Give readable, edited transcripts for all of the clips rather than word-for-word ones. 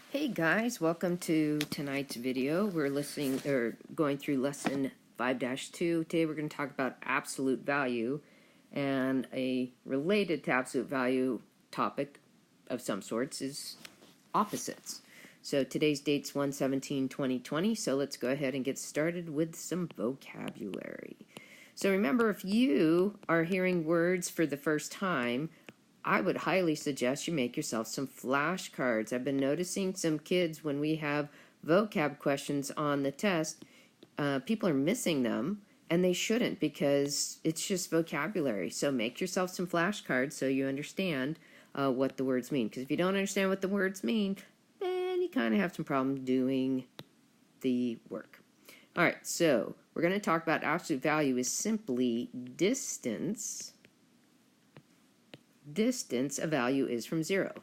Hey guys, welcome to tonight's video. We're going through lesson 5-2. Today we're going to talk about absolute value and a related to absolute value topic of some sorts is opposites. So today's date's 1/17/2020, so let's go ahead and get started with some vocabulary. So remember, if you are hearing words for the first time, I would highly suggest you make yourself some flashcards. I've been noticing some kids, when we have vocab questions on the test, people are missing them, and they shouldn't, because it's just vocabulary. So make yourself some flashcards so you understand what the words mean. Because if you don't understand what the words mean, then you kind of have some problem doing the work. All right, so we're going to talk about absolute value is simply distance. Distance, a value is from 0.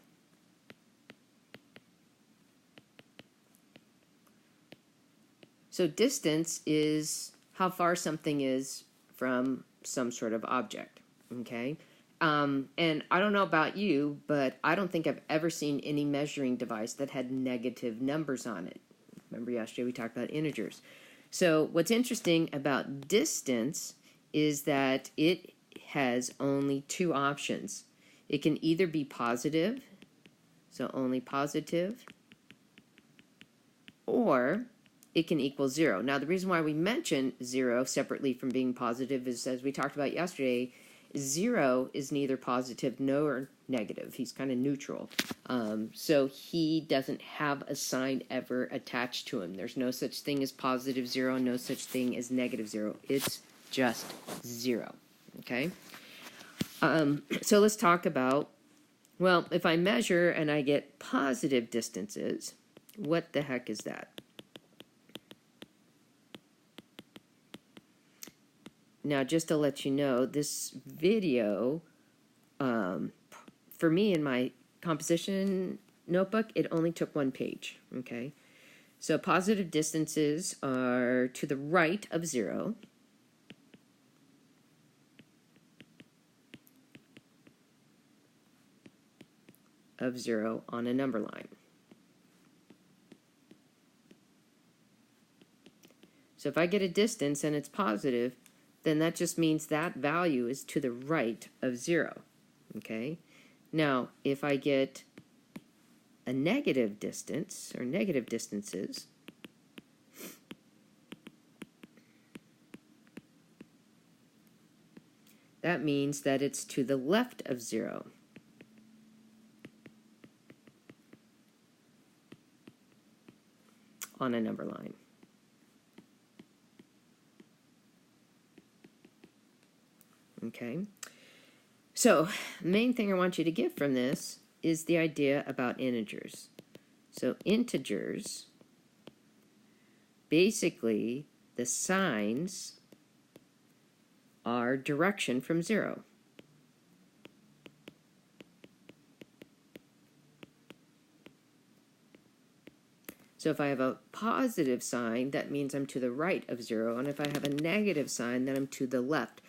So distance is how far something is from some sort of object, okay? And I don't know about you, but I don't think I've ever seen any measuring device that had negative numbers on it. Remember yesterday we talked about integers. So what's interesting about distance is that it has only two options. It can either be positive, so only positive, or it can equal 0. Now, the reason why we mention 0 separately from being positive is, as we talked about yesterday, 0 is neither positive nor negative. He's kind of neutral. So he doesn't have a sign ever attached to him. There's no such thing as positive 0, no such thing as negative 0. It's just 0, okay? So let's talk about, well, if I measure and I get positive distances, what the heck is that? Now, just to let you know, this video, for me in my composition notebook, it only took 1 page, okay? So positive distances are to the right of 0. Of 0 on a number line. So if I get a distance and it's positive, then that just means that value is to the right of 0, okay? Now, if I get a negative distance, or negative distances, that means that it's to the left of 0. On a number line. Okay, so main thing I want you to get from this is the idea about integers. So integers, basically the signs are direction from 0. So if I have a positive sign, that means I'm to the right of 0, and if I have a negative sign, then I'm to the left.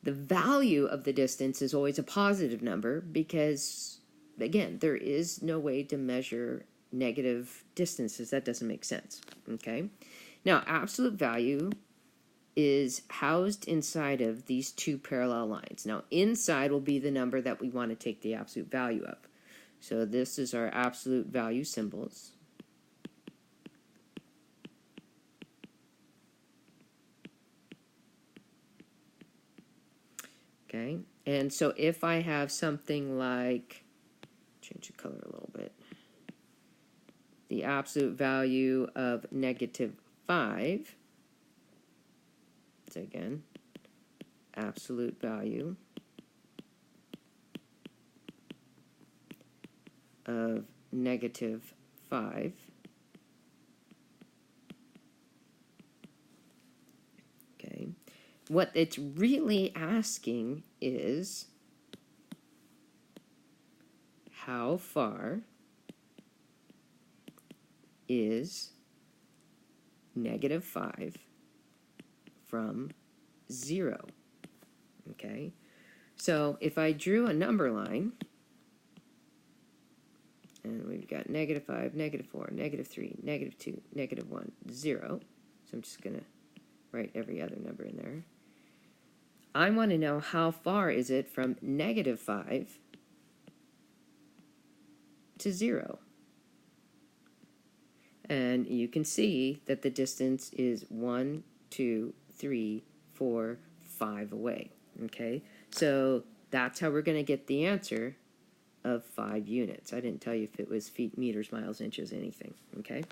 The value of the distance is always a positive number because, again, there is no way to measure negative distances. That doesn't make sense, okay? Now, absolute value is housed inside of these two parallel lines. Now, inside will be the number that we want to take the absolute value of. So this is our absolute value symbols. Okay, and so if I have something like, change the color a little bit, the absolute value of -5, so again, absolute value of -5, okay, what it's really asking is how far is -5 from 0, okay? So if I drew a number line, And we've got -5, -4, -3, -2, -1, 0. So I'm just going to write every other number in there. I want to know how far is it from -5 to 0. And you can see that the distance is 1, 2, 3, 4, 5 away. Okay, so that's how we're going to get the answer of 5 units. I didn't tell you if it was feet, meters, miles, inches, anything. Okay,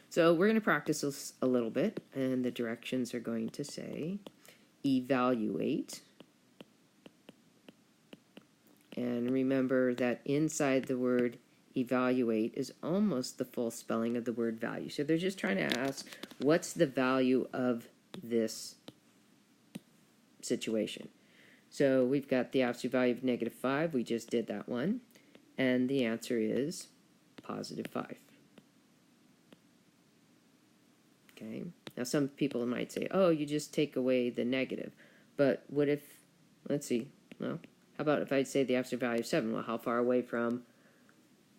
so we're going to practice this a little bit, and the directions are going to say evaluate. And remember that inside the word evaluate is almost the full spelling of the word value. So they're just trying to ask, what's the value of this situation? So we've got the absolute value of -5. We just did that one. And the answer is +5. Okay. Now some people might say, oh, you just take away the negative. But what if, let's see, well, how about if I'd say the absolute value of 7? Well, how far away from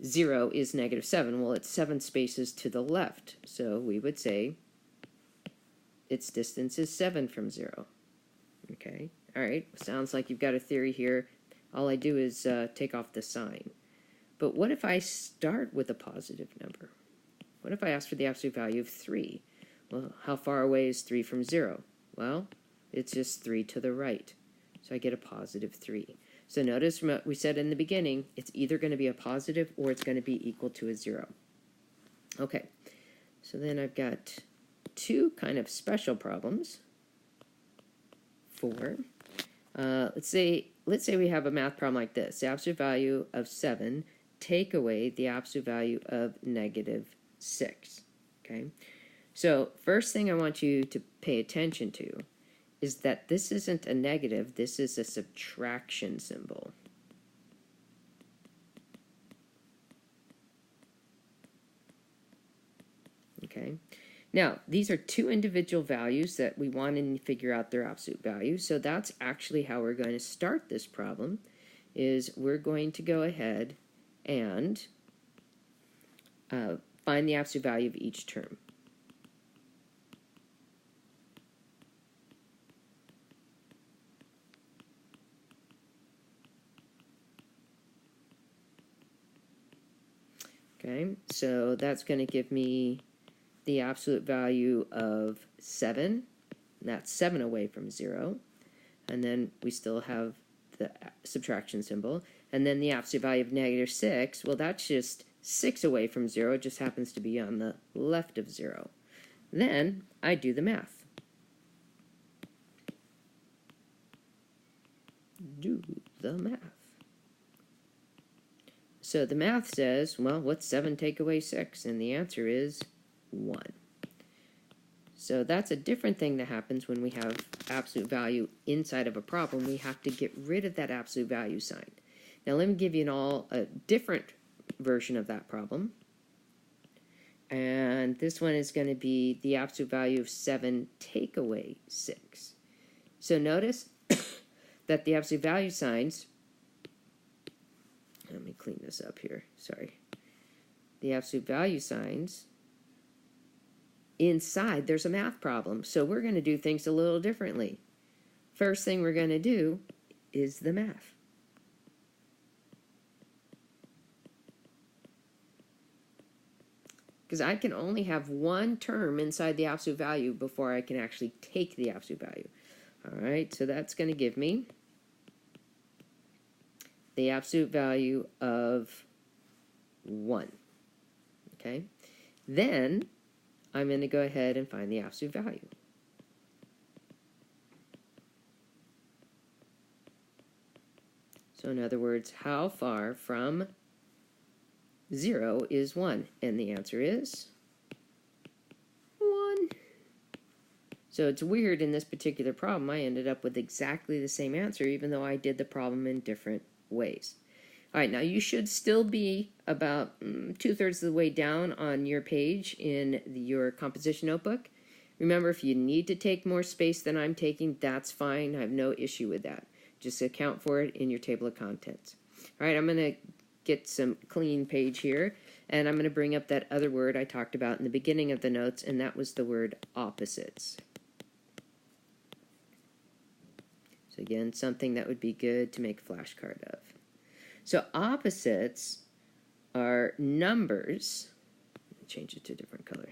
0 is -7? Well, it's 7 spaces to the left. So we would say its distance is 7 from 0. Okay, all right, sounds like you've got a theory here. All I do is take off the sign. But what if I start with a positive number? What if I ask for the absolute value of 3? Well, how far away is 3 from 0? Well, it's just 3 to the right. So I get a +3. So notice from what we said in the beginning, it's either going to be a positive or it's going to be equal to a 0. Okay, so then I've got two kind of special problems. 4. Let's say we have a math problem like this. The absolute value of 7, take away the absolute value of -6. Okay, so first thing I want you to pay attention to is that this isn't a negative, this is a subtraction symbol. Okay, now these are two individual values that we want to figure out their absolute value, so that's actually how we're going to start this problem, is we're going to go ahead and find the absolute value of each term. Okay, so that's going to give me the absolute value of 7. That's 7 away from 0. And then we still have the subtraction symbol. And then the absolute value of -6, well, that's just 6 away from 0. It just happens to be on the left of 0. Then I do the math. Do the math. So the math says, well, what's 7 take away 6? And the answer is 1. So that's a different thing that happens when we have absolute value inside of a problem. We have to get rid of that absolute value sign. Now let me give you a different version of that problem. And this one is going to be the absolute value of 7 take away 6. So notice that the absolute value signs, let me clean this up here, sorry. The absolute value signs, inside there's a math problem, so we're going to do things a little differently. First thing we're going to do is the math. Because I can only have one term inside the absolute value before I can actually take the absolute value. All right, so that's going to give me the absolute value of 1. Okay, then I'm going to go ahead and find the absolute value. So in other words, how far from 0 is 1? And the answer is 1. So it's weird, in this particular problem, I ended up with exactly the same answer, even though I did the problem in different ways. All right, now you should still be about 2/3 of the way down on your page in your composition notebook. Remember, if you need to take more space than I'm taking, that's fine. I have no issue with that. Just account for it in your table of contents. All right, I'm going to get some clean page here, and I'm going to bring up that other word I talked about in the beginning of the notes, and that was the word opposites. So again, something that would be good to make a flashcard of. So opposites are numbers. Let me change it to a different color.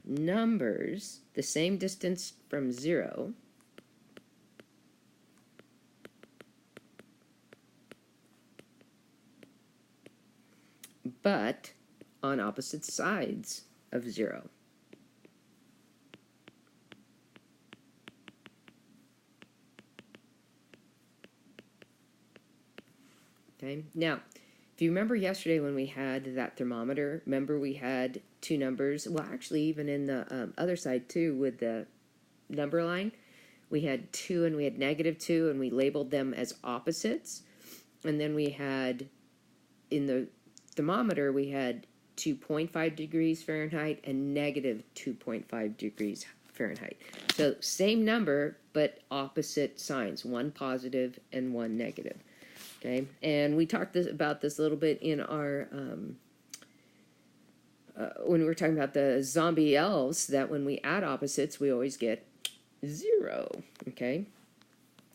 Numbers the same distance from 0 but on opposite sides of 0. Okay, now if you remember yesterday when we had that thermometer, remember we had two numbers, well actually even in the other side too with the number line, we had 2 and we had -2 and we labeled them as opposites, and then we had in the thermometer we had 2.5 degrees Fahrenheit and -2.5 degrees Fahrenheit. So same number but opposite signs, one positive and one negative. Okay, and we talked about this a little bit in our when we were talking about the zombie elves, that when we add opposites we always get 0. Okay,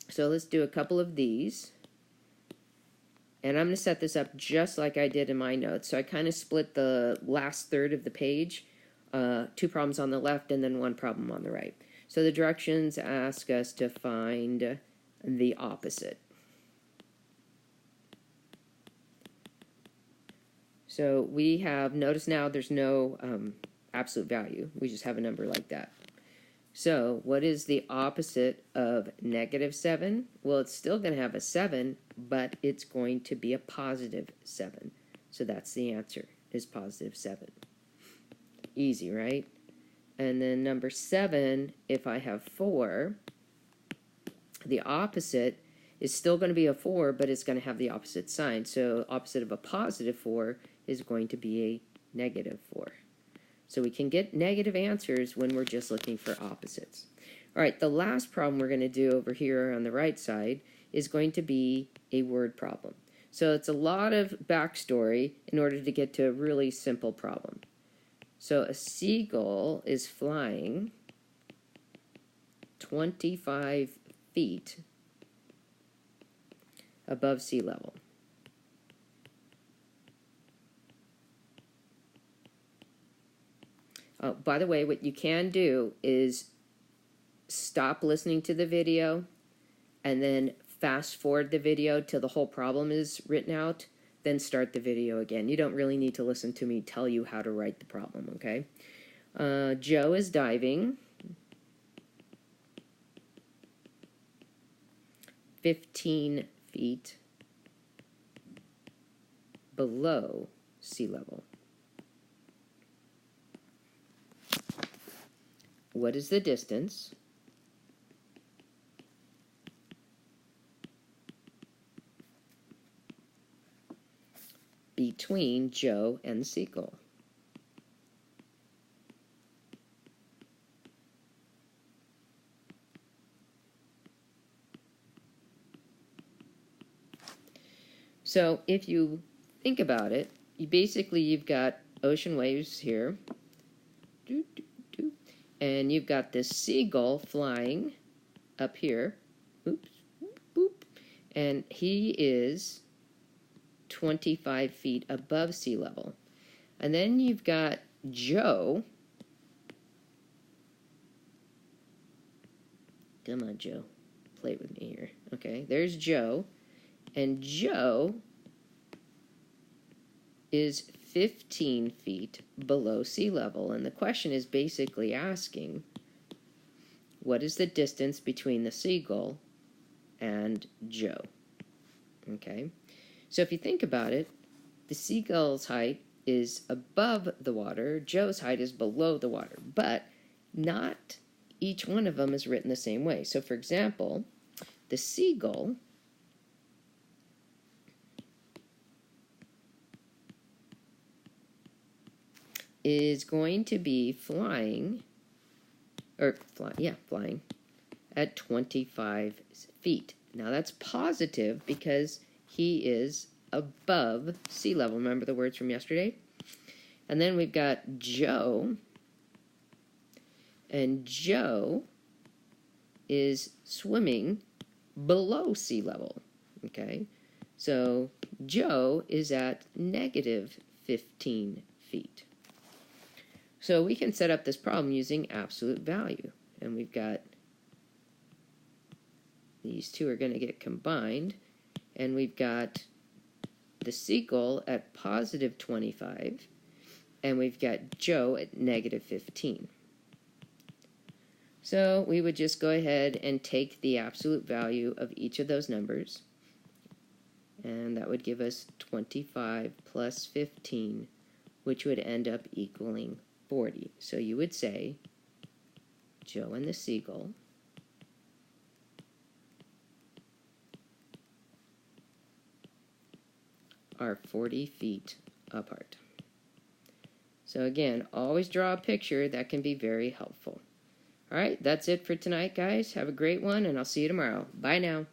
so let's do a couple of these, and I'm going to set this up just like I did in my notes. So I kind of split the last third of the page, 2 problems on the left and then 1 problem on the right. So the directions ask us to find the opposite. So we have, notice now there's no absolute value. We just have a number like that. So what is the opposite of -7? Well, it's still going to have a 7, but it's going to be a +7. So that's the answer, is +7. Easy, right? And then number 7, if I have 4, the opposite is still going to be a 4, but it's going to have the opposite sign. So opposite of a +4 is going to be a -4. So we can get negative answers when we're just looking for opposites. All right, the last problem we're going to do over here on the right side is going to be a word problem. So it's a lot of backstory in order to get to a really simple problem. So a seagull is flying 25 feet above sea level. By the way, what you can do is stop listening to the video and then fast forward the video till the whole problem is written out, then start the video again. You don't really need to listen to me tell you how to write the problem, okay? Joe is diving 15 feet below sea level. What is the distance between Joe and the seagull? So if you think about it, you've got ocean waves here. And you've got this seagull flying up here. Oops, boop. And he is 25 feet above sea level. And then you've got Joe. Come on, Joe. Play with me here. Okay, there's Joe. And Joe is 15 feet below sea level, and the question is basically asking, what is the distance between the seagull and Joe? Okay, so if you think about it, the seagull's height is above the water, Joe's height is below the water, but not each one of them is written the same way. So for example, the seagull is going to be flying at 25 feet. Now that's positive because he is above sea level. Remember the words from yesterday? And then we've got Joe, and Joe is swimming below sea level. Okay, so Joe is at negative 15 feet. So we can set up this problem using absolute value, and we've got these two are going to get combined, and we've got the seagull at positive 25, and we've got Joe at negative 15. So we would just go ahead and take the absolute value of each of those numbers, and that would give us 25 plus 15, which would end up equaling 40. So you would say Joe and the seagull are 40 feet apart. So again, always draw a picture. That can be very helpful. All right, that's it for tonight, guys. Have a great one, and I'll see you tomorrow. Bye now.